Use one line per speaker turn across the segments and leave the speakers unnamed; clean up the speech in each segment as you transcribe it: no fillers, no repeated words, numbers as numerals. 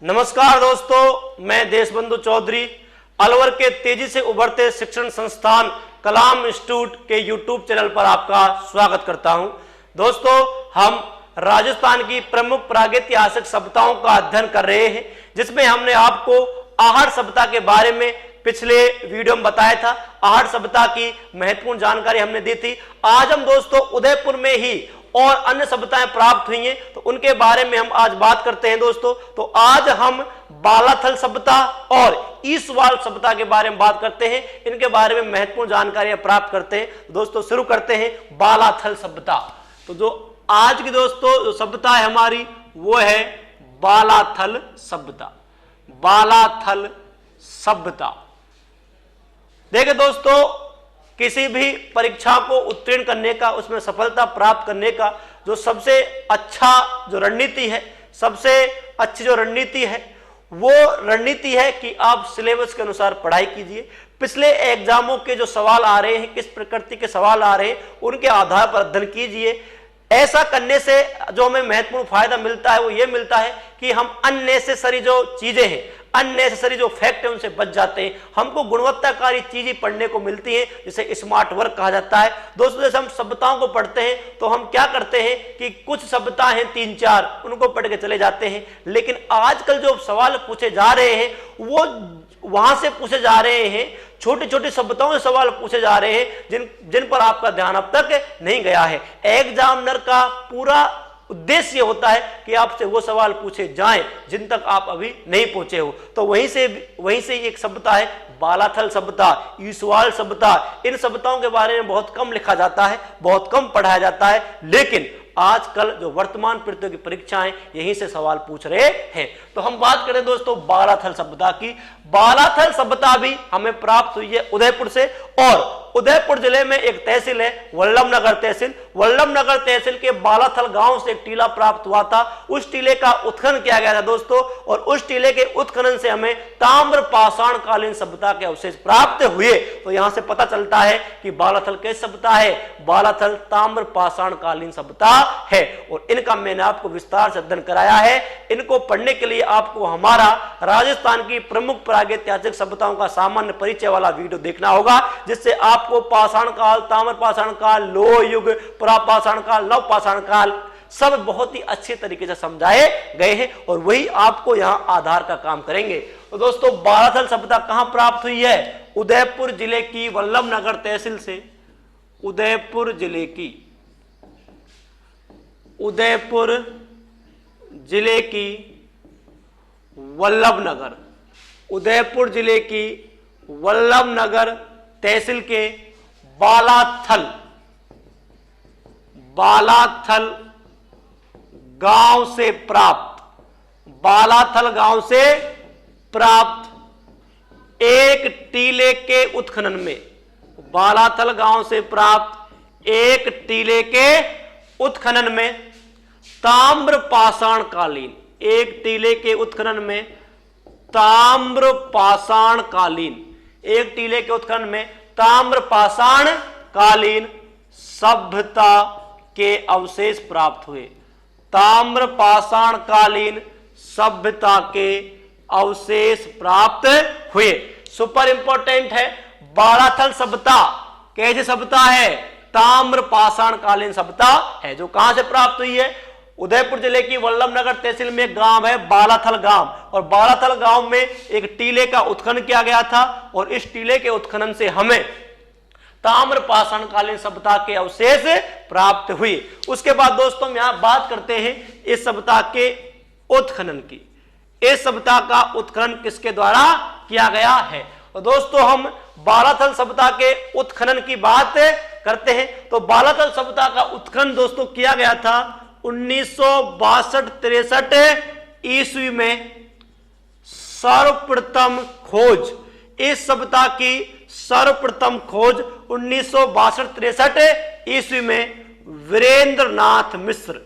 नमस्कार दोस्तों, मैं देशबंधु चौधरी अलवर के तेजी से उभरते शिक्षण संस्थान कलाम इंस्टीट्यूट के यूट्यूब चैनल पर आपका स्वागत करता हूं। दोस्तों, हम राजस्थान की प्रमुख प्रागैतिहासिक सभ्यताओं का अध्ययन कर रहे हैं, जिसमें हमने आपको आहट सभ्यता के बारे में पिछले वीडियो में बताया था। आहट सभ्यता की महत्वपूर्ण जानकारी हमने दी थी। आज हम दोस्तों उदयपुर में ही और अन्य सभ्यताएं प्राप्त हुई हैं, तो उनके बारे में हम आज बात करते हैं दोस्तों। तो आज हम बालाथल सभ्यता और ईसवाल सभ्यता के बारे में बात करते हैं, इनके बारे में महत्वपूर्ण जानकारियां प्राप्त करते हैं। दोस्तों शुरू करते हैं बालाथल सभ्यता। तो जो आज की दोस्तों जो सभ्यता है हमारी, वो है बालाथल सभ्यता। बालाथल सभ्यता देखिए दोस्तों, किसी भी परीक्षा को उत्तीर्ण करने का, उसमें सफलता प्राप्त करने का जो सबसे अच्छा जो रणनीति है, सबसे अच्छी जो रणनीति है, वो रणनीति है कि आप सिलेबस के अनुसार पढ़ाई कीजिए। पिछले एग्जामों के जो सवाल आ रहे हैं, किस प्रकृति के सवाल आ रहे हैं, उनके आधार पर अध्ययन कीजिए। ऐसा करने से जो हमें महत्वपूर्ण फायदा मिलता है वो ये मिलता है कि हम अननेसेसरी जो चीजें हैं, अननेसेसरी जो फैक्ट है, उनसे बच जाते हैं। हमको गुणवत्ताकारी चीजें पढ़ने को मिलती हैं, जिसे स्मार्ट वर्क कहा जाता है। दोस्तों, जैसे हम सभ्यताओं को पढ़ते हैं तो हम क्या करते हैं कि कुछ सभ्यता हैं 3-4, उनको पढ़ के चले जाते हैं। लेकिन आजकल जो सवाल पूछे जा रहे हैं वो वहां से पूछे जा रहे हैं, छोटी छोटी सभ्यताओं से सवाल पूछे जा रहे हैं जिन पर आपका ध्यान अब तक नहीं गया है। एग्जामिनर का पूरा उद्देश्य होता है कि आपसे वो सवाल पूछे जाएं जिन तक आप अभी नहीं पहुंचे हो। तो वहीं से एक सभ्यता है बालाथल सभ्यता, ईसवाल सभ्यता। इन सभ्यताओं के बारे में बहुत कम लिखा जाता है, बहुत कम पढ़ाया जाता है, लेकिन आजकल जो वर्तमान प्रतियोगी परीक्षाएं यहीं से सवाल पूछ रहे हैं। तो हम बात करें दोस्तों बालाथल सभ्यता की। बालाथल सभ्यता भी हमें प्राप्त हुई है उदयपुर से, और उदयपुर जिले में एक तहसील है वल्लभनगर तहसील। वल्लभनगर तहसील के बालाथल गांव से एक टीला प्राप्त हुआ था। उस टीले का उत्खनन किया गया था दोस्तों, और उस टीले के उत्खनन से हमें ताम्र पाषाण कालीन सभ्यता के अवशेष प्राप्त हुए। तो यहां से पता चलता है कि बालाथल कैसी सभ्यता है। बालाथल ताम्र पाषाण कालीन सभ्यता है, और इनका मैंने आपको विस्तार से अध्ययन कराया है। इनको पढ़ने के लिए आपको हमारा राजस्थान की प्रमुख प्रागैतिहासिक सभ्यताओं का सामान्य परिचय वाला वीडियो देखना होगा, जिससे आपको पाषाण काल, ताम्र पाषाण काल, लोह युग, पुरापाषाण काल, नव पाषाण काल सब बहुत ही अच्छे तरीके से समझाए गए हैं, और वही आपको यहां आधार का काम करेंगे। तो दोस्तों, बालाथल सभ्यता कहां प्राप्त हुई है? उदयपुर जिले की वल्लभनगर तहसील से। उदयपुर जिले की वल्लभनगर, उदयपुर जिले की वल्लभनगर तहसील के बालाथल गांव से प्राप्त, बालाथल गांव से प्राप्त एक टीले के उत्खनन में, बालाथल गांव से प्राप्त एक टीले के उत्खनन में ताम्र पाषाण कालीन, एक टीले के उत्खनन में ताम्र पाषाण कालीन, एक टीले के उत्खनन में ताम्र पाषाण कालीन सभ्यता के अवशेष प्राप्त हुए। ताम्र पाषाण कालीन सभ्यता के अवशेष प्राप्त हुए। सुपर इंपॉर्टेंट है, बालाथल सभ्यता कैसी सभ्यता है? ताम्र पाषाण कालीन सभ्यता है, जो कहां से प्राप्त हुई है? उदयपुर जिले की वल्लभनगर तहसील में एक गांव है बालाथल गांव, और बालाथल गांव में एक टीले का उत्खनन किया गया था, और इस टीले के उत्खनन से हमें ताम्र पाषाण कालीन सभ्यता के अवशेष प्राप्त हुए। उसके बाद दोस्तों, हम यहां बात करते हैं इस सभ्यता के उत्खनन की। इस सभ्यता का उत्खनन किसके द्वारा किया गया है? और दोस्तों, हम बालाथल सभ्यता के उत्खनन की बात करते हैं। तो बालाथल सभ्यता का उत्खनन दोस्तों किया गया था 1962-63 ईस्वी में। सर्वप्रथम खोज, इस सभ्यता की सर्वप्रथम खोज 1962-63 ईस्वी में वीरेंद्रनाथ मिश्र,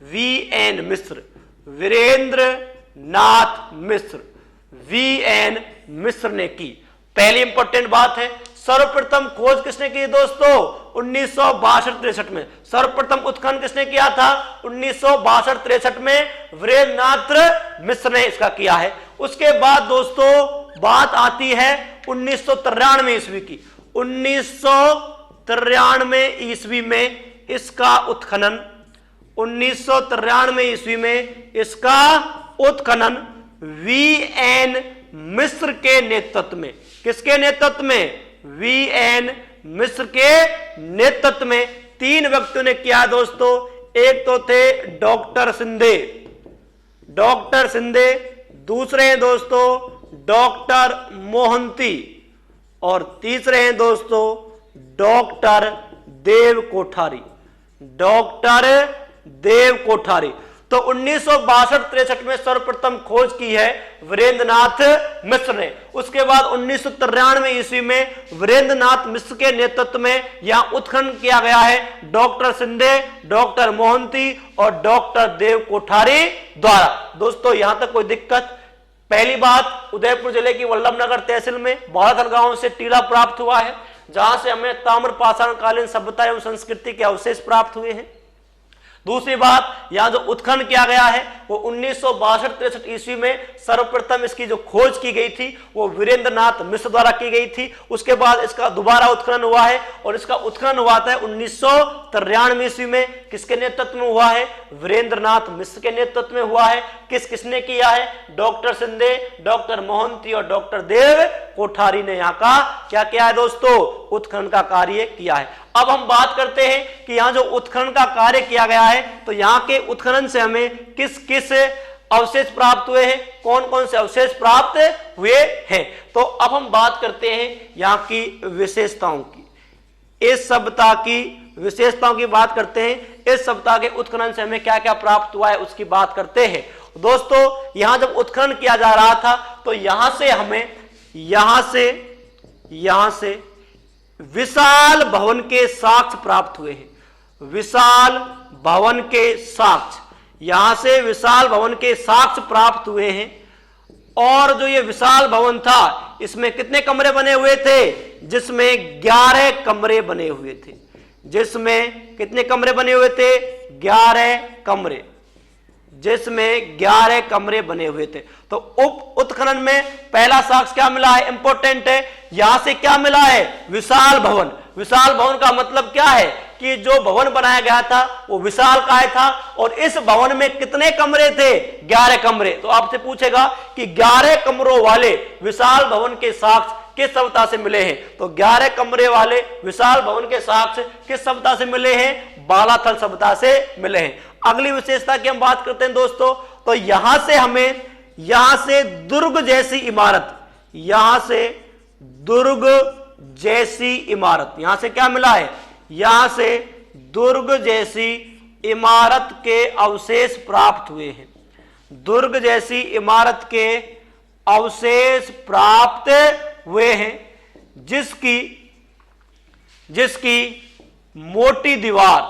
VN मिश्र, वीरेंद्रनाथ मिश्र, VN मिश्र ने की। पहली इंपॉर्टेंट बात है, सर्वप्रथम खोज किसने की दोस्तों? 1962-63 में। सर्वप्रथम उत्खनन किसने किया था? 1962-63 में वीरेंद्रनाथ मिश्र ने इसका किया है। उसके बाद दोस्तों बात आती है 1993 ईस्वी की। 1993 ईस्वी में इसका उत्खनन, 1993 ईस्वी में इसका उत्खनन वी.एन. मिश्र के नेतृत्व में। किसके नेतृत्व में? वी.एन. मिश्र के नेतृत्व में 3 व्यक्तियों ने किया दोस्तों। एक तो थे डॉक्टर सिंधे, दूसरे हैं दोस्तों डॉक्टर मोहंती, और तीसरे हैं दोस्तों डॉक्टर देव कोठारी। तो 1962-63 में सर्वप्रथम खोज की है वीरेंद्रनाथ मिश्र ने। उसके बाद 1993 ईस्वी में वीरेंद्रनाथ मिश्र के नेतृत्व में यहां उत्खनन किया गया है डॉक्टर सिंधे, डॉक्टर मोहंती और डॉक्टर देव कोठारी द्वारा। दोस्तों यहां तक कोई दिक्कत? पहली बात, उदयपुर जिले की वल्लभनगर तहसील में बालाथल गांव से टीला प्राप्त हुआ है, जहां से हमें ताम्र पाषाण कालीन सभ्यता एवं संस्कृति के अवशेष प्राप्त हुए हैं। दूसरी बात, यहां जो उत्खनन किया गया है वो 1962-63 ईस्वी में सर्वप्रथम इसकी जो खोज की गई थी वो वीरेंद्रनाथ मिश्र द्वारा की गई थी। उसके बाद इसका दोबारा उत्खनन हुआ है, और इसका उत्खनन हुआ था 1993 ईस्वी में। किसके नेतृत्व में हुआ है? वीरेंद्रनाथ मिश्र के नेतृत्व में हुआ है। किसने किया है? डॉक्टर सिंधे, डॉक्टर मोहंती और डॉक्टर देव कोठारी ने यहाँ का क्या किया है दोस्तों? उत्खनन का कार्य किया है। अब हम बात करते हैं कि यहाँ जो उत्खनन का कार्य किया गया है तो यहाँ के उत्खनन से हमें किस किस अवशेष प्राप्त हुए हैं, कौन कौन से अवशेष प्राप्त हुए हैं। तो अब हम बात करते हैं यहाँ की विशेषताओं की। इस सभ्यता की विशेषताओं की बात करते हैं। इस सभ्यता के उत्खनन से हमें क्या क्या प्राप्त हुआ है उसकी बात करते हैं। दोस्तों यहां जब उत्खनन किया जा रहा था तो यहां से हमें यहां से विशाल भवन के साक्ष्य प्राप्त हुए हैं। विशाल भवन के साक्ष्य, यहां से विशाल भवन के साक्ष्य प्राप्त हुए हैं। और जो ये विशाल भवन था इसमें कितने कमरे बने हुए थे? जिसमें 11 कमरे बने हुए थे। जिसमें कितने कमरे बने हुए थे? 11 कमरे, जिसमें 11 कमरे बने हुए थे। तो उत्खनन में पहला साक्ष्य क्या मिला है? इंपॉर्टेंट है। यहां से क्या मिला है? विशाल भवन। विशाल भवन का मतलब क्या है कि जो भवन बनाया गया था वो विशालकाय था, और इस भवन में कितने कमरे थे? 11 कमरे। तो आपसे पूछेगा कि 11 कमरों वाले विशाल भवन के साक्ष्य किस सभ्यता से मिले हैं? तो 11 कमरे वाले विशाल भवन के साक्ष्य किस सभ्यता से मिले हैं? बालाथल सभ्यता से मिले हैं। अगली विशेषता की हम बात करते हैं दोस्तों, तो यहां से हमें दुर्ग जैसी इमारत, यहां से दुर्ग जैसी इमारत, यहां से क्या मिला है? यहां से दुर्ग जैसी इमारत के अवशेष प्राप्त हुए हैं। दुर्ग जैसी इमारत के अवशेष प्राप्त हुए हैं, जिसकी मोटी दीवार,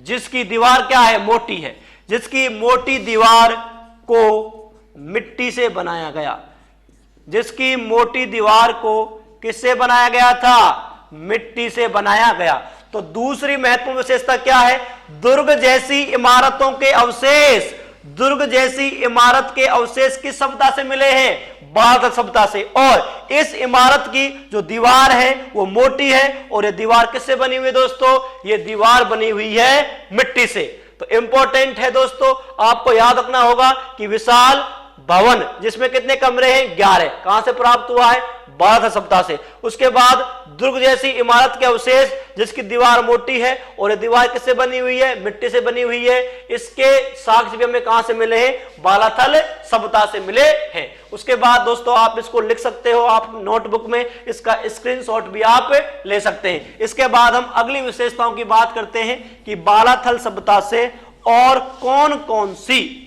जिसकी दीवार क्या है? मोटी है। जिसकी मोटी दीवार को मिट्टी से बनाया गया। जिसकी मोटी दीवार को किससे बनाया गया था? मिट्टी से बनाया गया। तो दूसरी महत्वपूर्ण विशेषता क्या है? दुर्ग जैसी इमारतों के अवशेष, दुर्ग जैसी इमारत के अवशेष किस सभ्यता से मिले हैं? बालाथल सभ्यता से। और इस इमारत की जो दीवार है वो मोटी है, और ये दीवार किससे बनी हुई है दोस्तों? ये दीवार बनी हुई है मिट्टी से। तो इंपॉर्टेंट है दोस्तों, आपको याद रखना होगा कि विशाल भवन जिसमें कितने कमरे हैं? 11। कहां से प्राप्त हुआ है? बालाथल सभ्यता से। उसके बाद दुर्ग जैसी इमारत के अवशेष जिसकी दीवार मोटी है, और ये दीवार किससे बनी हुई है? मिट्टी से बनी हुई है। इसके साक्ष्य भी हमें कहां से मिले हैं? बालाथल सभ्यता से मिले हैं। उसके बाद दोस्तों आप इसको लिख सकते हो, आप नोटबुक में इसका स्क्रीनशॉट भी आप ले सकते हैं। इसके बाद हम अगली विशेषताओं की बात करते हैं कि बालाथल सभ्यता से और कौन कौन सी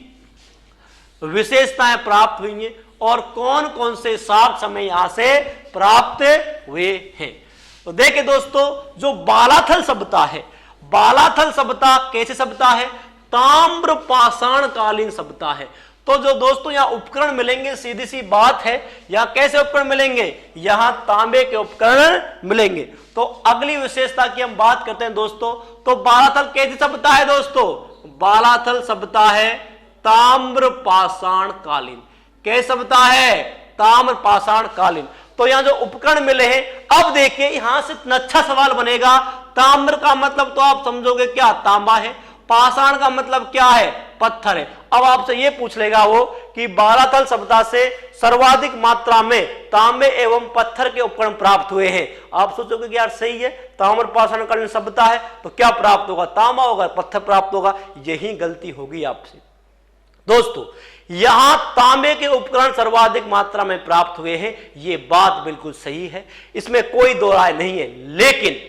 विशेषताएं प्राप्त हुई हैं और कौन कौन से साक्ष्य हमें यहां से प्राप्त हुए हैं। तो देखिए दोस्तों, जो बालाथल सभ्यता है, बालाथल सभ्यता कैसी सभ्यता है? ताम्र पाषाण कालीन सभ्यता है। तो जो दोस्तों यहाँ उपकरण मिलेंगे, सीधी सी बात है, यहाँ कैसे उपकरण मिलेंगे, यहाँ तांबे के उपकरण मिलेंगे। तो अगली विशेषता की हम बात करते हैं दोस्तों, तो बालाथल कैसी सभ्यता है दोस्तों, बालाथल सभ्यता है ताम्र पाषाण कालीन। कैसी सभ्यता है, ताम्र पाषाण कालीन। तो यहां जो उपकरण मिले हैं, अब देखिए यहां से इतना अच्छा सवाल बनेगा। ताम्र का मतलब तो आप समझोगे क्या, तांबा है। पाषाण का मतलब क्या है, पत्थर है। अब आपसे यह पूछ लेगा वो कि बालाथल सभ्यता से सर्वाधिक मात्रा में तांबे एवं पत्थर के उपकरण प्राप्त हुए हैं। आप सोचोगे कि यार सही है, ताम्र पाषाण कालीन सभ्यता है तो क्या प्राप्त होगा, तांबा होगा, पत्थर प्राप्त होगा। यही गलती होगी आपसे दोस्तों। यहां तांबे के उपकरण सर्वाधिक मात्रा में प्राप्त हुए हैं, यह बात बिल्कुल सही है, इसमें कोई दो राय नहीं है। लेकिन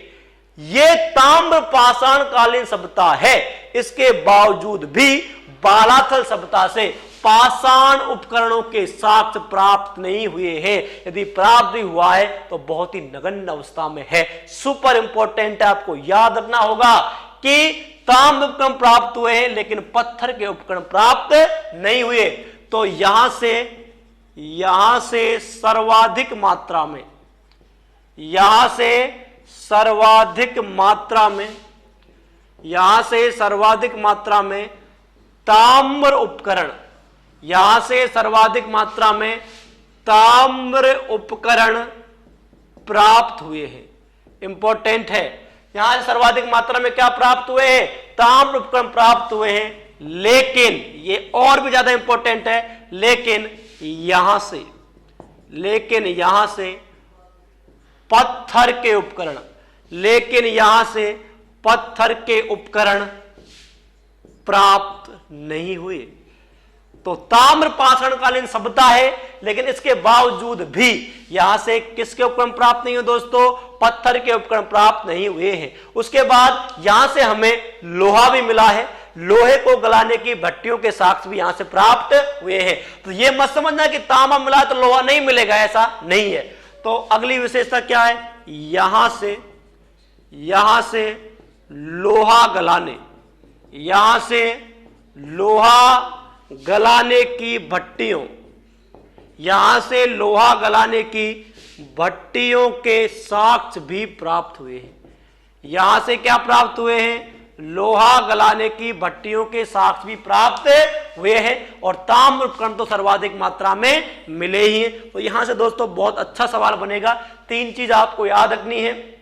यह ताम्र पाषाण कालीन सभ्यता है, इसके बावजूद भी बालाथल सभ्यता से पाषाण उपकरणों के साक्ष्य प्राप्त नहीं हुए हैं। यदि प्राप्त भी हुआ है तो बहुत ही नगण्य अवस्था में है। सुपर इंपॉर्टेंट है, आपको याद रखना होगा कि ताम्र उपकरण प्राप्त हुए हैं लेकिन पत्थर के उपकरण प्राप्त नहीं हुए। तो यहां से सर्वाधिक मात्रा में, यहां से सर्वाधिक मात्रा में ताम्र उपकरण, यहां से सर्वाधिक मात्रा में ताम्र उपकरण प्राप्त हुए हैं। इंपॉर्टेंट है, यहां से सर्वाधिक मात्रा में क्या प्राप्त हुए हैं, ताम्र उपकरण प्राप्त हुए हैं। लेकिन ये और भी ज्यादा इंपॉर्टेंट है, लेकिन यहां से पत्थर के उपकरण प्राप्त नहीं हुए। तो ताम्र पाषाणकालीन सभ्यता है, लेकिन इसके बावजूद भी यहां से किसके उपकरण प्राप्त नहीं हुए दोस्तों, पत्थर के उपकरण प्राप्त नहीं हुए हैं। उसके बाद यहां से हमें लोहा भी मिला है, लोहे को गलाने की भट्टियों के साक्ष्य भी यहां से प्राप्त हुए हैं। तो यह मत समझना कि तांबा मिला तो लोहा नहीं मिलेगा, ऐसा नहीं है। तो अगली विशेषता क्या है, यहां से लोहा गलाने, यहां से लोहा गलाने की भट्टियों, यहां से लोहा गलाने की भट्टियों के साक्ष्य भी प्राप्त हुए हैं। यहां से क्या प्राप्त हुए हैं, लोहा गलाने की भट्टियों के साक्ष्य भी प्राप्त हुए हैं। और ताम्र उपकरण तो सर्वाधिक मात्रा में मिले ही हैं। तो यहां से दोस्तों बहुत अच्छा सवाल बनेगा। तीन चीज आपको याद रखनी है।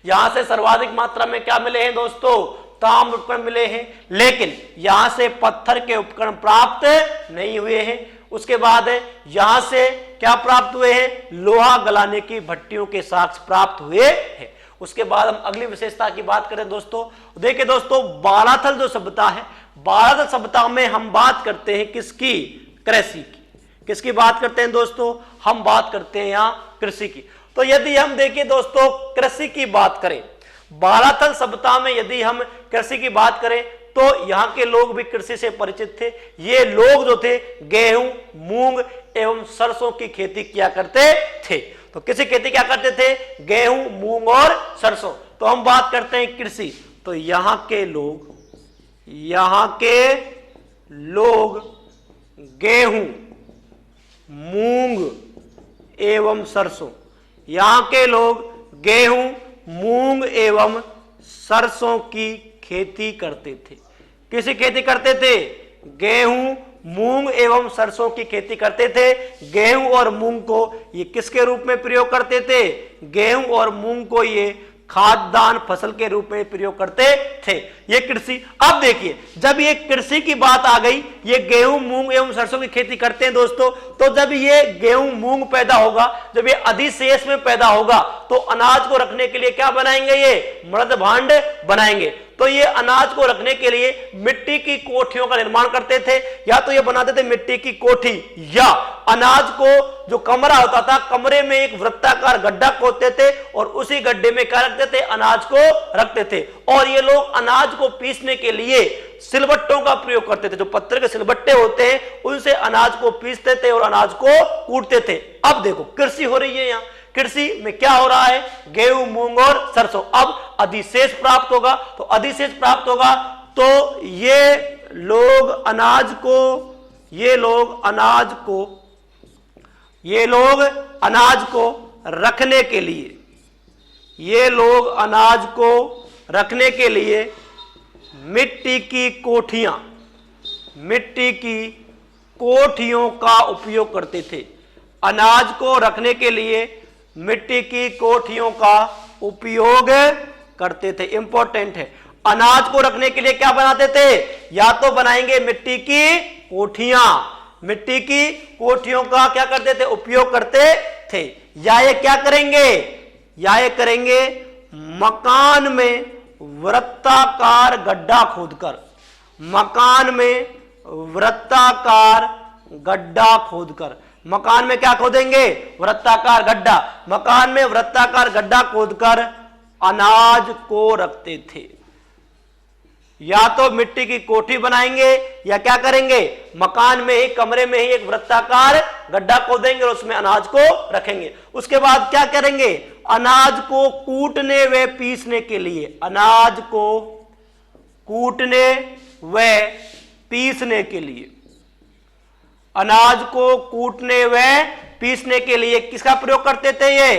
यहां से सर्वाधिक मात्रा में क्या मिले हैं दोस्तों, ताम्र उपकरण मिले हैं, लेकिन यहां से पत्थर के उपकरण प्राप्त नहीं हुए हैं। उसके बाद यहां से क्या प्राप्त हुए हैं, लोहा गलाने की भट्टियों के साक्ष्य प्राप्त हुए हैं। उसके बाद हम अगली विशेषता की बात करें दोस्तों। देखिए दोस्तों, बालाथल जो सभ्यता है, बालाथल सभ्यता में हम बात करते हैं किसकी, कृषि की। किसकी बात करते हैं दोस्तों, हम बात करते हैं यहां कृषि की। तो यदि हम देखिए दोस्तों कृषि की बात करें, बालाथल सभ्यता में यदि हम कृषि की बात करें तो यहां के लोग भी कृषि से परिचित थे। ये लोग जो थे गेहूं, मूंग एवं सरसों की खेती किया करते थे। तो किसी खेती क्या करते थे, गेहूं, मूंग और सरसों। तो हम बात करते हैं कृषि। तो यहां के लोग गेहूं, मूंग एवं सरसों, यहां के लोग गेहूं, मूंग एवं सरसों की खेती करते थे। किसी खेती करते थे, गेहूं, मूंग एवं सरसों की खेती करते थे। गेहूं और मूंग को ये किसके रूप में प्रयोग करते थे, गेहूं और मूंग को ये खाद्यान्न फसल के रूप में प्रयोग करते थे। ये कृषि। अब देखिए, जब ये कृषि की बात आ गई, ये गेहूं, मूंग एवं सरसों की खेती करते हैं दोस्तों। तो जब ये गेहूं, मूंग पैदा होगा, जब ये अधिशेष में पैदा होगा, तो अनाज को रखने के लिए क्या बनाएंगे, ये मृद भांड बनाएंगे। तो ये अनाज को रखने के लिए मिट्टी की कोठियों का निर्माण करते थे। या तो ये बनाते थे मिट्टी की कोठी, या अनाज को जो कमरा होता था, कमरे में एक वृत्ताकार गड्ढा खोदते थे और उसी गड्ढे में क्या रखते थे, अनाज को रखते थे। और ये लोग अनाज को पीसने के लिए सिलबट्टों का प्रयोग करते थे। जो पत्थर के सिलबट्टे होते हैं, उनसे अनाज को पीसते थे और अनाज को कूटते थे। अब देखो कृषि हो रही है, यहाँ कृषि में क्या हो रहा है, गेहूं, मूंग और सरसों। अब अधिशेष प्राप्त होगा, तो अधिशेष प्राप्त होगा तो ये लोग अनाज को ये लोग अनाज को रखने के लिए, ये लोग अनाज को रखने के लिए मिट्टी की कोठियों का उपयोग करते थे। अनाज को रखने के लिए मिट्टी की कोठियों का उपयोग करते थे। इंपॉर्टेंट है, अनाज को रखने के लिए क्या बनाते थे? या तो बनाएंगे मिट्टी की कोठियां, मिट्टी की कोठियों का क्या करते थे? उपयोग करते थे। या ये क्या करेंगे? या ये करेंगे मकान में वृत्ताकार गड्ढा खोदकर, मकान में वृत्ताकार गड्ढा खोदकर, मकान में क्या खोदेंगे? वृत्ताकार गड्ढा। मकान में वृत्ताकार गड्ढा खोदकर अनाज को रखते थे। या तो मिट्टी की कोठी बनाएंगे या क्या करेंगे? मकान में ही, कमरे में ही एक वृत्ताकार गड्ढा खोदेंगे और उसमें अनाज को रखेंगे। उसके बाद क्या करेंगे? अनाज को कूटने व पीसने के लिए, अनाज को कूटने व पीसने के लिए, अनाज को कूटने व पीसने के लिए किसका प्रयोग करते थे? ये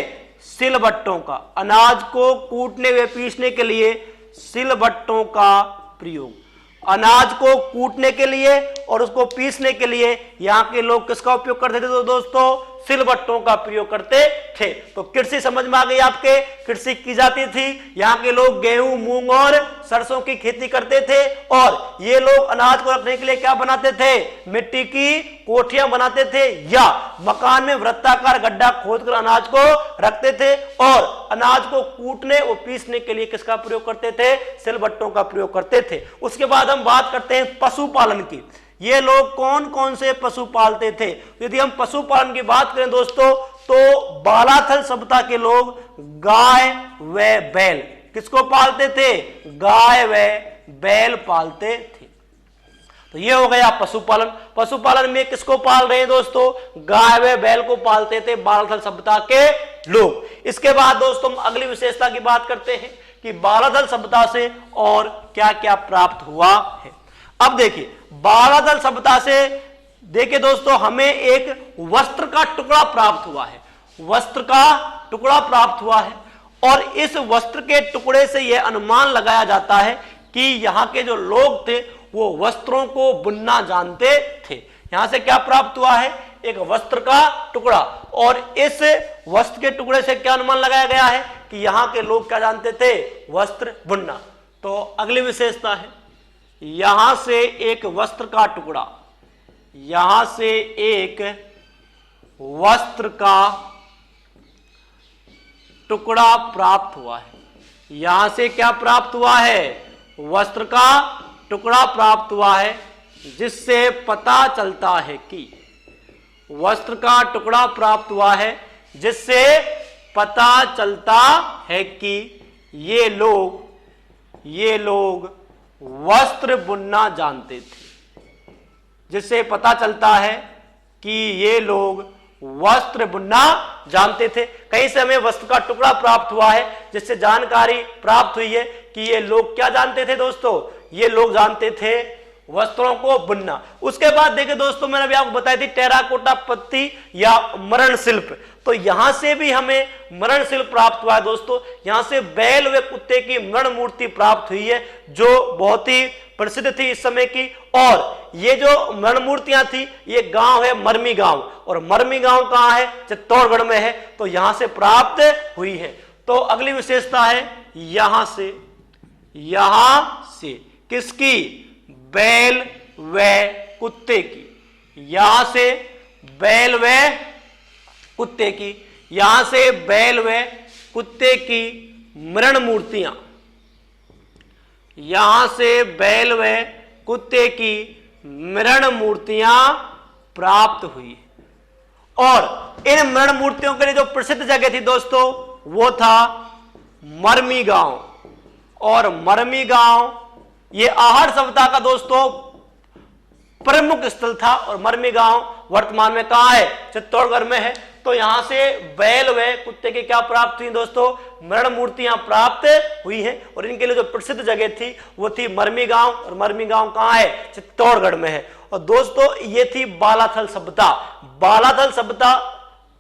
सिलबट्टों का। अनाज को कूटने व पीसने के लिए सिलबट्टों का प्रयोग। अनाज को कूटने के लिए और उसको पीसने के लिए यहां के लोग किसका उपयोग करते थे? तो दोस्तों सिलबट्टों का प्रयोग करते थे। तो कृषि समझ में आ गई आपके, कृषि की जाती थी। यहाँ के लोग गेहूं, मूंग और सरसों की खेती करते थे और ये लोग अनाज को रखने के लिए क्या बनाते थे? मिट्टी की कोठियां बनाते थे या मकान में वृत्ताकार गड्ढा खोदकर अनाज को रखते थे और अनाज को कूटने और पीसने के लिए किसका प्रयोग करते थे? सिलबट्टों का प्रयोग करते थे। उसके बाद हम बात करते हैं पशुपालन की। ये लोग कौन कौन से पशु पालते थे? यदि हम पशुपालन की बात करें दोस्तों, तो बालाथल सभ्यता के लोग गाय व बैल किसको पालते थे? गाय व बैल पालते थे। तो ये हो गया पशुपालन। पशुपालन में किसको पाल रहे हैं दोस्तों? गाय व बैल को पालते थे बालाथल सभ्यता के लोग। इसके बाद दोस्तों हम अगली विशेषता की बात करते हैं कि बालाथल सभ्यता से और क्या क्या प्राप्त हुआ है। अब देखिए, बालाथल सभ्यता से देखिए दोस्तों, हमें एक वस्त्र का टुकड़ा प्राप्त हुआ है। वस्त्र का टुकड़ा प्राप्त हुआ है और इस वस्त्र के टुकड़े से यह अनुमान लगाया जाता है कि यहाँ के जो लोग थे वो वस्त्रों को बुनना जानते थे। यहां से क्या प्राप्त हुआ है? एक वस्त्र का टुकड़ा, और इस वस्त्र के टुकड़े से क्या अनुमान लगाया गया है कि यहाँ के लोग क्या जानते थे? वस्त्र बुनना। तो अगली विशेषता है, यहां से एक वस्त्र का टुकड़ा, यहां से एक वस्त्र का टुकड़ा प्राप्त हुआ है। यहां से क्या प्राप्त हुआ है? वस्त्र का टुकड़ा प्राप्त हुआ है, जिससे पता चलता है कि, वस्त्र का टुकड़ा प्राप्त हुआ है जिससे पता चलता है कि ये लोग वस्त्र बुनना जानते थे। जिससे पता चलता है कि ये लोग वस्त्र बुनना जानते थे। कहीं से हमें वस्त्र का टुकड़ा प्राप्त हुआ है जिससे जानकारी प्राप्त हुई है कि ये लोग क्या जानते थे दोस्तों? ये लोग जानते थे वस्त्रों को बुनना। उसके बाद देखिए दोस्तों, मैंने अभी आपको बताई थी टेराकोटा पत्ती या मरण शिल्प। तो यहां से भी हमें मरण शिल्प प्राप्त हुआ है दोस्तों। यहां से बैल व कुत्ते की मरण मूर्ति प्राप्त हुई है जो बहुत ही प्रसिद्ध थी इस समय की। और ये जो मरण मूर्तियां थी, ये गांव है मरमी गांव, और मरमी गांव कहां है? चित्तौड़गढ़ में है। तो यहां से प्राप्त हुई है। तो अगली विशेषता है यहां से किसकी? बैल व कुत्ते की। यहां से बैल व कुत्ते की, यहां से बैल व कुत्ते की मरण मूर्तियां, यहां से बैल व कुत्ते की मरण मूर्तियां प्राप्त हुई। और इन मरण मूर्तियों के लिए जो प्रसिद्ध जगह थी दोस्तों, वो था मरमी गांव। और मरमी गांव ये आहड़ सभ्यता का दोस्तों प्रमुख स्थल था। और मरमी गांव वर्तमान में कहां है? चित्तौड़गढ़ में है। तो यहां से बैल व कुत्ते की क्या प्राप्त हुई दोस्तों, मरण मूर्तियां प्राप्त हुई हैं। और इनके लिए जो प्रसिद्ध जगह थी वो थी मरमी गांव, और मरमी गांव कहां है, चित्तौड़गढ़ में है। और दोस्तों ये थी बालाथल सभ्यता। बालाथल सभ्यता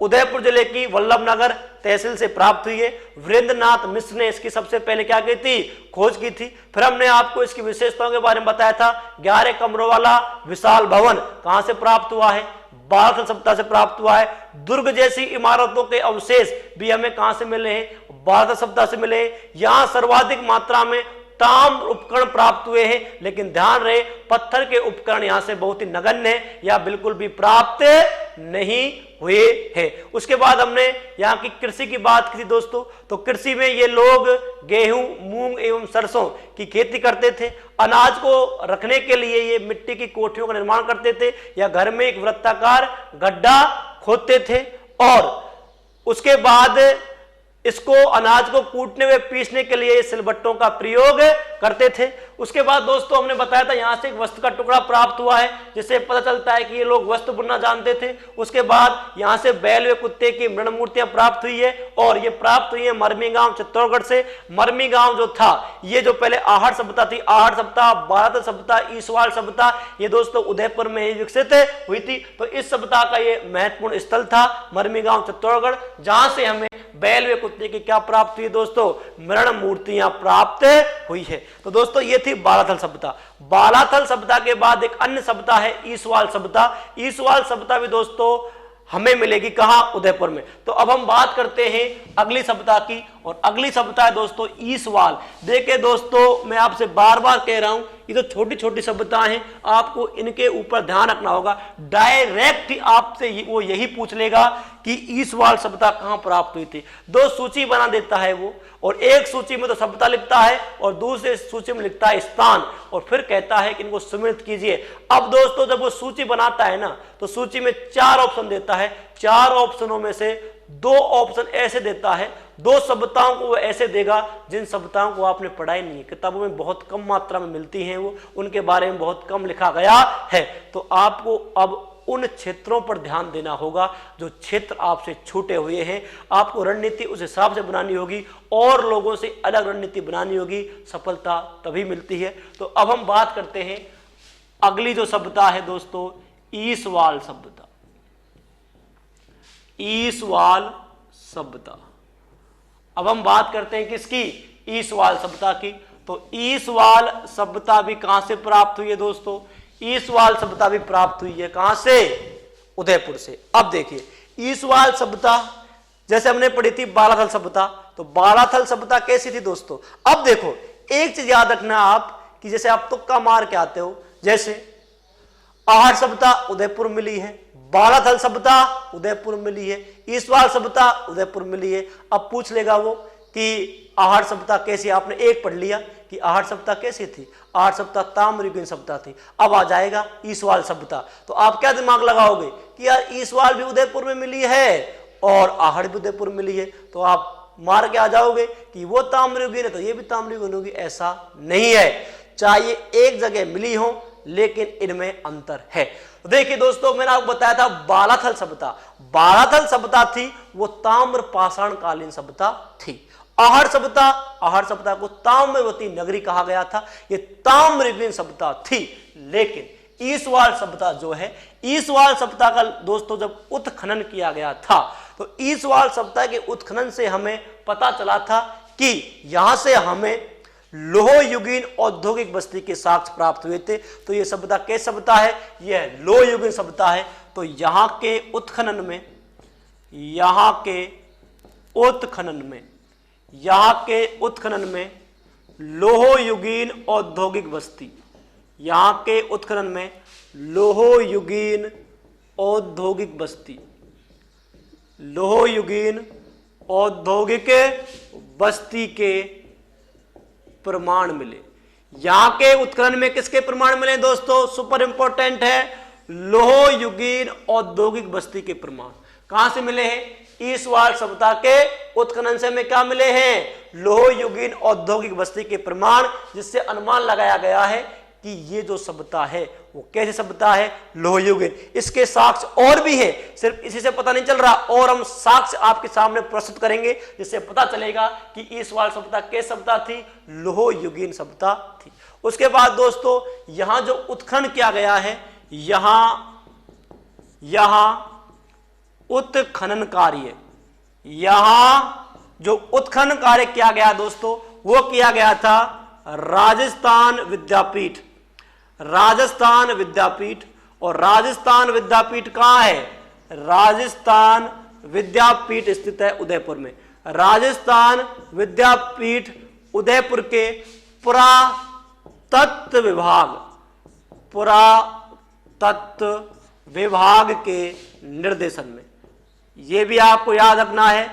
उदयपुर जिले की वल्लभनगर तहसील से प्राप्त हुई है। वीरेंद्रनाथ मिश्र ने इसकी सबसे पहले क्या की थी, खोज की थी। फिर हमने आपको इसकी विशेषताओं के बारे में बताया था। 11 कमरों वाला विशाल भवन कहां से प्राप्त हुआ है, बालाथल सभ्यता से प्राप्त हुआ है। दुर्ग जैसी इमारतों के अवशेष भी हमें कहां से मिले हैं, बालाथल सभ्यता से मिले हैं। यहां सर्वाधिक मात्रा में ताम्र उपकरण प्राप्त हुए हैं, लेकिन ध्यान रहे पत्थर के उपकरण यहां से बहुत ही नगण्य है या बिल्कुल भी प्राप्त नहीं हुए हैं। उसके बाद हमने यहां की कृषि की बात की थी दोस्तों। तो कृषि में ये लोग गेहूं, मूंग एवं सरसों की खेती करते थे। अनाज को रखने के लिए ये मिट्टी की कोठरियों का निर्माण करते थे या घर में एक वृत्ताकार गड्ढा खोदते थे। और उसके बाद इसको अनाज को कूटने व पीसने के लिए सिलबट्टों का प्रयोग करते थे। उसके बाद दोस्तों हमने बताया था यहां से एक वस्त्र का टुकड़ा प्राप्त हुआ है, जिससे पता चलता है कि ये लोग वस्त्र बुनना जानते थे। उसके बाद यहां से बैल व कुत्ते की मृण मूर्तियां प्राप्त हुई है, और ये प्राप्त हुई है मरमी गांव चित्तौड़गढ़ से। मरमी गांव जो था ये जो पहले आहड़ सभ्यता थी, आहड़ सभ्यता, बालाथल सभ्यता, ईसवाल सभ्यता, ये दोस्तों उदयपुर में ही विकसित हुई थी। तो इस सभ्यता का ये महत्वपूर्ण स्थल था मरमी गांव चित्तौड़गढ़, जहां से हमें बैल व कुत्ते की क्या प्राप्त हुई दोस्तों, मृण मूर्तियां प्राप्त हुई है। तो दोस्तों ये थी बालाथल सभ्यता। बालाथल सभ्यता के बाद एक अन्य सभ्यता है ईसवाल सभ्यता। ईसवाल सभ्यता भी दोस्तों हमें मिलेगी कहां, उदयपुर में। तो अब हम बात करते हैं अगली सभ्यता की, और अगली सभ्यता है दोस्तों ईसवाल। देखिए दोस्तों मैं आपसे बार बार कह रहा हूं, ये तो छोटी छोटी सभ्यताएं हैं, आपको इनके ऊपर ध्यान रखना होगा। डायरेक्ट आपसे वो यही पूछ लेगा कि ईसवाल सभ्यता कहां प्राप्त हुई थी। दो सूची बना देता है वो, और एक सूची में तो सभ्यता लिखता है और दूसरे सूची में लिखता है स्थान, और फिर कहता है कि इनको सम्मिलित कीजिए। अब दोस्तों जब वो सूची बनाता है ना, तो सूची में 4 ऑप्शन देता है। 4 ऑप्शनों में से 2 ऑप्शन ऐसे देता है, 2 सभ्यताओं को वो ऐसे देगा जिन सभ्यताओं को आपने पढ़ा ही नहीं है, किताबों में बहुत कम मात्रा में मिलती हैं, वो उनके बारे में बहुत कम लिखा गया है। तो आपको अब उन क्षेत्रों पर ध्यान देना होगा जो क्षेत्र आपसे छूटे हुए हैं। आपको रणनीति उस हिसाब से बनानी होगी, और लोगों से अलग रणनीति बनानी होगी, सफलता तभी मिलती है। तो अब हम बात करते हैं अगली जो सभ्यता है दोस्तों, ईसवाल सभ्यता। ईसवाल सभ्यता, अब हम बात करते हैं किसकी, ईसवाल सभ्यता की। तो ईसवाल सभ्यता भी कहां से प्राप्त हुई है दोस्तों, ईसवाल सभ्यता भी प्राप्त हुई है कहां से, उदयपुर से। अब देखिए ईसवाल सभ्यता जैसे हमने पढ़ी थी बालाथल सभ्यता, तो बालाथल सभ्यता कैसी थी दोस्तों। अब देखो एक चीज याद रखना आप, कि जैसे आप तुक्का मार के आते हो, जैसे आहड़ सभ्यता उदयपुर मिली है, बालाथल सभ्यता उदयपुर मिली है, ईसवाल सभ्यता उदयपुर मिली है। अब पूछ लेगा वो कि आहड़ सभ्यता कैसी, आपने एक पढ़ लिया कि आहड़ सभ्यता कैसी थी, आहड़ सभ्यता ताम्रयुगीन सभ्यता थी। अब आ जाएगा ईसवाल सभ्यता, तो आप क्या दिमाग लगाओगे कि यार ईसवाल भी उदयपुर में मिली है और आहड़ भी उदयपुर मिली है, तो आप मार के आ जाओगे कि वो ताम्रयुगीन है तो ये भी ताम्रयुगीन होगी। ऐसा नहीं है, चाहे एक जगह मिली हो लेकिन इनमें अंतर है। देखिए दोस्तों मैंने आपको बताया था बालाथल सभ्यता, बालाथल सभ्यता थी वो ताम्र पाषाण कालीन सभ्यता थी। आहड़ सभ्यता, आहड़ सभ्यता को ताम्रवती नगरी कहा गया था, ये ताम्रयुगीन सभ्यता थी। लेकिन ईसवाल सभ्यता जो है, ईसवाल सभ्यता का दोस्तों जब उत्खनन किया गया था, तो ईसवाल सभ्यता के उत्खनन से हमें पता चला था कि यहां से हमें लोहयुगीन औद्योगिक बस्ती के साक्ष्य प्राप्त हुए थे। तो यह सभ्यता कैसी सभ्यता है, यह लोहयुगीन सभ्यता है। तो यहां के उत्खनन में, यहां के उत्खनन में लोहयुगीन औद्योगिक बस्ती, यहां के उत्खनन में लोहयुगीन औद्योगिक बस्ती, लोहयुगीन औद्योगिक बस्ती के प्रमाण मिले। यहां के उत्खनन में किसके प्रमाण मिले दोस्तों, सुपर इंपॉर्टेंट है, लोहयुगीन औद्योगिक बस्ती के प्रमाण। कहां से मिले हैं, ईसवाल सभ्यता के उत्खनन से हमें क्या मिले हैं, लोहयुगीन औद्योगिक बस्ती के प्रमाण, जिससे अनुमान लगाया गया है कि ये जो सभ्यता है वो कैसी सभ्यता है? लोहयुगीन। इसके साक्ष्य और भी है, सिर्फ इसी से पता नहीं चल रहा, और हम साक्ष्य आपके सामने प्रस्तुत करेंगे जिससे पता चलेगा कि ईसवाल सभ्यता कैसी सभ्यता थी? लोहयुगीन सभ्यता थी। उसके बाद दोस्तों यहां जो उत्खनन किया गया है, यहां उत्खनन कार्य, यहां जो उत्खनन कार्य किया गया दोस्तों वो किया गया था राजस्थान विद्यापीठ। राजस्थान विद्यापीठ, और राजस्थान विद्यापीठ कहां है? राजस्थान विद्यापीठ स्थित है उदयपुर में। राजस्थान विद्यापीठ उदयपुर के पुरातत्व विभाग के निर्देशन में। यह भी आपको याद रखना है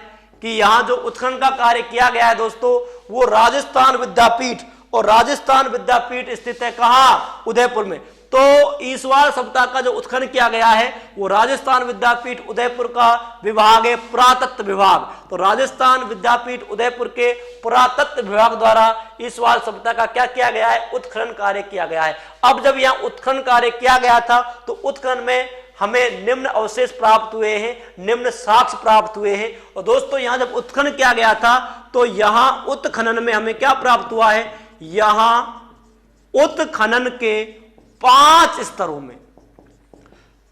कि यहां जो उत्खनन का कार्य किया गया है दोस्तों वो राजस्थान विद्यापीठ, और राजस्थान विद्यापीठ स्थित है कहां? उदयपुर में। तो ईसवाल सभ्यता का जो उत्खनन किया गया है वो राजस्थान विद्यापीठ उदयपुर का विभाग है, पुरातत्व विभाग। तो राजस्थान विद्यापीठ उदयपुर के पुरातत्व विभाग द्वारा ईसवाल सभ्यता का क्या किया गया है? उत्खनन कार्य किया गया है। अब जब यहां उत्खनन कार्य किया गया था तो उत्खनन में हमें निम्न अवशेष प्राप्त हुए हैं, निम्न साक्ष्य प्राप्त हुए हैं। और दोस्तों यहां जब उत्खनन किया गया था तो यहां उत्खनन में हमें क्या प्राप्त हुआ है? यहां उत्खनन के 5 स्तरों में,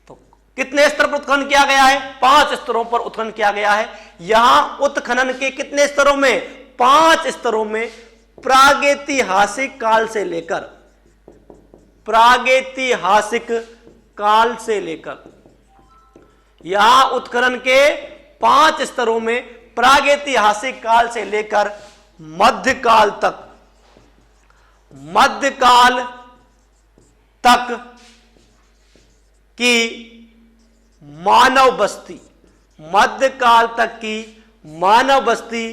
तो कितने स्तर पर उत्खनन किया गया है? 5 स्तरों पर उत्खनन किया गया है। यहां उत्खनन के कितने स्तरों में? 5 स्तरों में। प्रागैतिहासिक काल से लेकर, प्रागैतिहासिक काल से लेकर, यहां उत्खनन के 5 स्तरों में प्रागैतिहासिक काल से लेकर मध्यकाल तक, मध्यकाल तक की मानव बस्ती, मध्यकाल तक की मानव बस्ती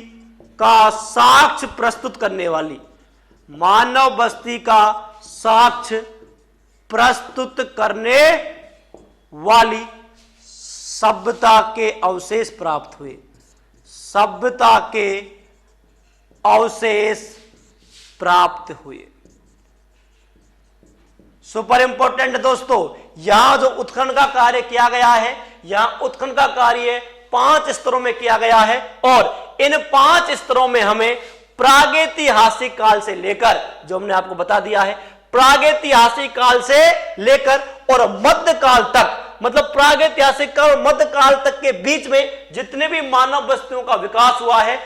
का साक्ष्य प्रस्तुत करने वाली, मानव बस्ती का साक्ष्य प्रस्तुत करने वाली सभ्यता के अवशेष प्राप्त हुए। सभ्यता के अवशेष प्राप्त हुए। सुपर इंपोर्टेंट दोस्तों, यहां जो उत्खनन का कार्य किया गया है, यहां उत्खनन का कार्य 5 स्तरों में किया गया है, और इन 5 स्तरों में हमें प्रागैतिहासिक काल से लेकर, जो हमने आपको बता दिया है, प्रागैतिहासिक काल से लेकर और मध्यकाल तक, मतलब प्रागैतिहासिक काल और मध्यकाल तक के बीच में जितने भी मानव बस्तियों का विकास हुआ है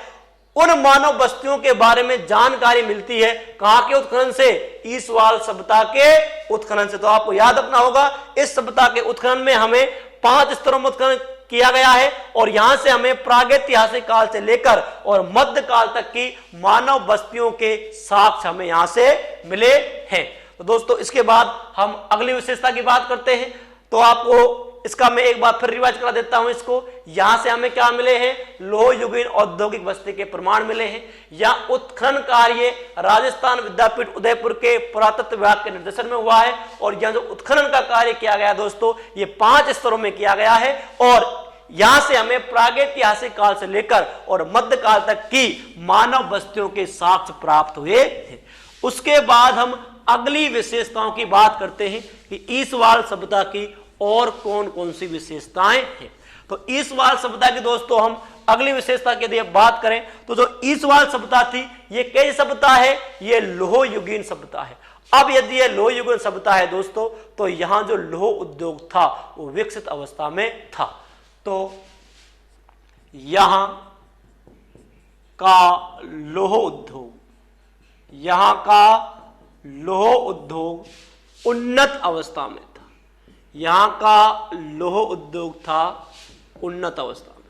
उन मानव बस्तियों के बारे में जानकारी मिलती है। कहां के उत्खनन से? ईसवाल सभ्यता के उत्खनन से। तो आपको याद रखना होगा इस सभ्यता के उत्खनन में हमें 5 स्तरों में उत्खनन किया गया है, और यहां से हमें प्रागैतिहासिक काल से लेकर और मध्यकाल तक की मानव बस्तियों के साक्ष्य हमें यहां से मिले हैं। तो दोस्तों इसके बाद हम अगली विशेषता की बात करते हैं। तो आपको इसका मैं एक बार फिर रिवाइज करा देता हूं इसको। यहां से हमें क्या मिले हैं? लोहयुगीन औद्योगिक बस्ती के प्रमाण मिले हैं। यहां उत्खनन कार्य राजस्थान विद्यापीठ उदयपुर के पुरातत्व विभाग के निर्देशन में हुआ है, और यहां जो उत्खनन का कार्य किया गया दोस्तों ये 5 स्तरों में किया गया है, और यहां से हमें प्रागैतिहासिक काल से लेकर और मध्यकाल तक की मानव बस्तियों के साक्ष्य प्राप्त हुए थे। उसके बाद हम अगली विशेषताओं की बात करते हैं कि ईसवाल सभ्यता की और कौन कौन सी विशेषताएं हैं। तो ईसवाल सभ्यता की दोस्तों हम अगली विशेषता की यदि बात करें तो जो ईसवाल सभ्यता थी ये कैसी सभ्यता है? ये लोहयुगीन सभ्यता है। अब यदि ये लोहयुगीन सभ्यता है दोस्तों तो यहां जो लोह उद्योग था वो विकसित अवस्था में था। तो यहां का लोह उद्योग, यहां का लोह उद्योग उन्नत अवस्था में था। यहां का लोह उद्योग था उन्नत अवस्था में।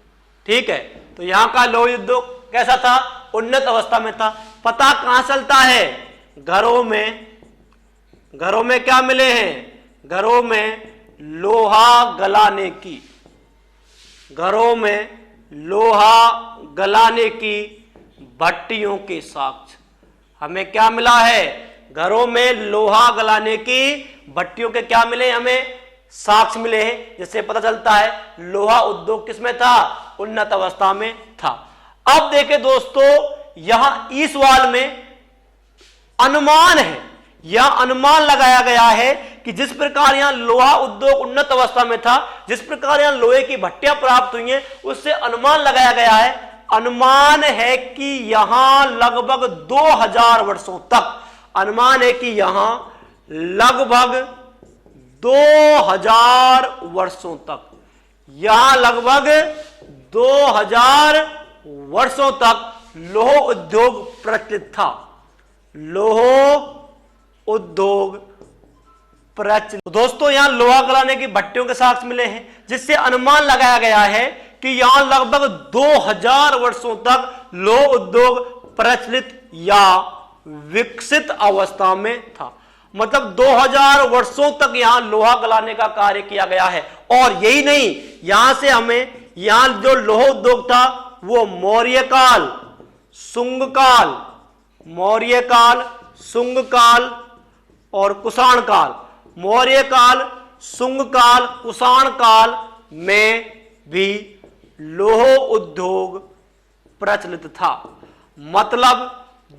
ठीक है, तो यहां का लोह उद्योग कैसा था? उन्नत अवस्था में था। पता कहां चलता है? घरों में। घरों में क्या मिले हैं? घरों में लोहा गलाने की, घरों में लोहा गलाने की भट्टियों के साक्ष्य हमें क्या मिला है? घरों में लोहा गलाने की भट्टियों के क्या मिले? हमें साक्ष्य मिले हैं, जिससे पता चलता है लोहा उद्योग किसमें था? उन्नत अवस्था में था। अब देखें दोस्तों यहां ईसवाल में अनुमान है, यह अनुमान लगाया गया है कि जिस प्रकार यहां लोहा उद्योग उन्नत अवस्था में था, जिस प्रकार यहां लोहे की भट्टियां प्राप्त हुई हैं, उससे अनुमान लगाया गया है, अनुमान है कि यहां लगभग 2000 वर्षों तक, अनुमान है कि यहां लगभग 2000 वर्षों तक, यहां लगभग 2000 वर्षों तक लोह उद्योग प्रचलित था, लोह उद्योग प्रचलित। दोस्तों यहां लोहा गलाने की भट्टियों के साक्ष्य मिले हैं, जिससे अनुमान लगाया गया है कि यहां लगभग 2000 वर्षों तक लोह उद्योग प्रचलित या विकसित अवस्था में था। मतलब 2000 वर्षों तक यहां लोहा गलाने का कार्य किया गया है। और यही नहीं, यहां से हमें यहां जो लोह उद्योग था वो मौर्य काल, शुंग काल, मौर्य काल, शुंग काल और कुषाण काल, मौर्य काल, शुंग काल, कुषाण काल में भी लोह उद्योग प्रचलित था। मतलब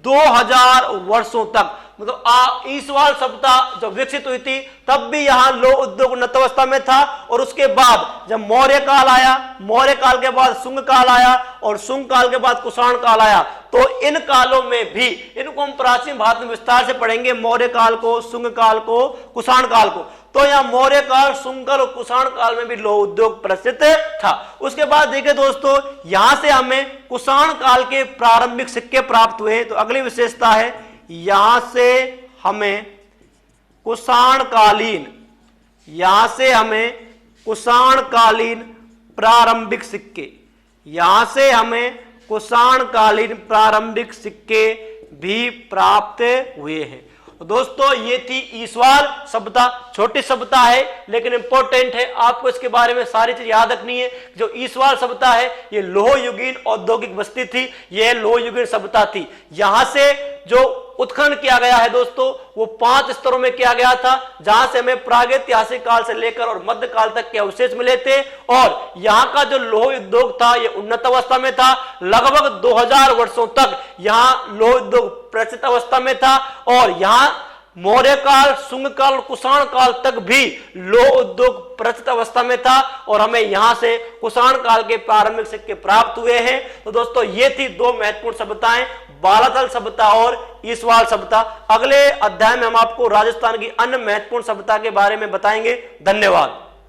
2000 वर्षों तक, मतलब ईसवाल सभ्यता जब विकसित हुई थी तब भी यहां लोह उद्योग उन्नत अवस्था में था। और उसके बाद जब मौर्य काल आया, मौर्य काल के बाद शुंग काल आया और शुंग काल के बाद कुषाण काल आया, तो इन कालों में भी, इनको हम प्राचीन भारत में विस्तार से पढ़ेंगे, मौर्य काल को, शुंग काल को, कुषाण काल को। तो यहां मौर्य काल, शुंग काल और कुषाण काल में भी लोह उद्योग प्रचलित था। उसके बाद देखिए दोस्तों, यहां से हमें कुषाण काल के प्रारंभिक सिक्के प्राप्त हुए। तो अगली विशेषता है, यहां से हमें कुषाणकालीन, यहां से हमें कुषाणकालीन प्रारंभिक सिक्के, यहां से हमें कुषाणकालीन प्रारंभिक सिक्के भी प्राप्त हुए हैं। दोस्तों ये थी ईसवाल सभ्यता, छोटी सभ्यता है लेकिन इंपॉर्टेंट है, आपको इसके बारे में सारी चीज याद रखनी है। जो ईसवाल सभ्यता है ये लोह युगीन औद्योगिक बस्ती थी, यह लोह युगीन सभ्यता थी। यहां से जो उत्खनन किया गया है दोस्तों वो 5 स्तरों में किया गया था, जहां से हमें प्रागैतिहासिक काल से लेकर और मध्यकाल तक के अवशेष मिले थे। और यहां का जो लोह उद्योग था ये उन्नत अवस्था में था, लगभग 2000 वर्षों तक यहां लोह उद्योग प्रचलित अवस्था में था। और यहां मौर्य काल, शुंग काल, कुषाण काल तक भी लोह उद्योग प्रचलित अवस्था में था। और हमें यहां से कुषाण काल के प्रारंभिक सिक्के प्राप्त हुए हैं। तो दोस्तों ये थी 2 महत्वपूर्ण सभ्यताएं, बालातल सभ्यता और ईसवाल सभ्यता। अगले अध्याय में हम आपको राजस्थान की अन्य महत्वपूर्ण सभ्यता के बारे में बताएंगे। धन्यवाद।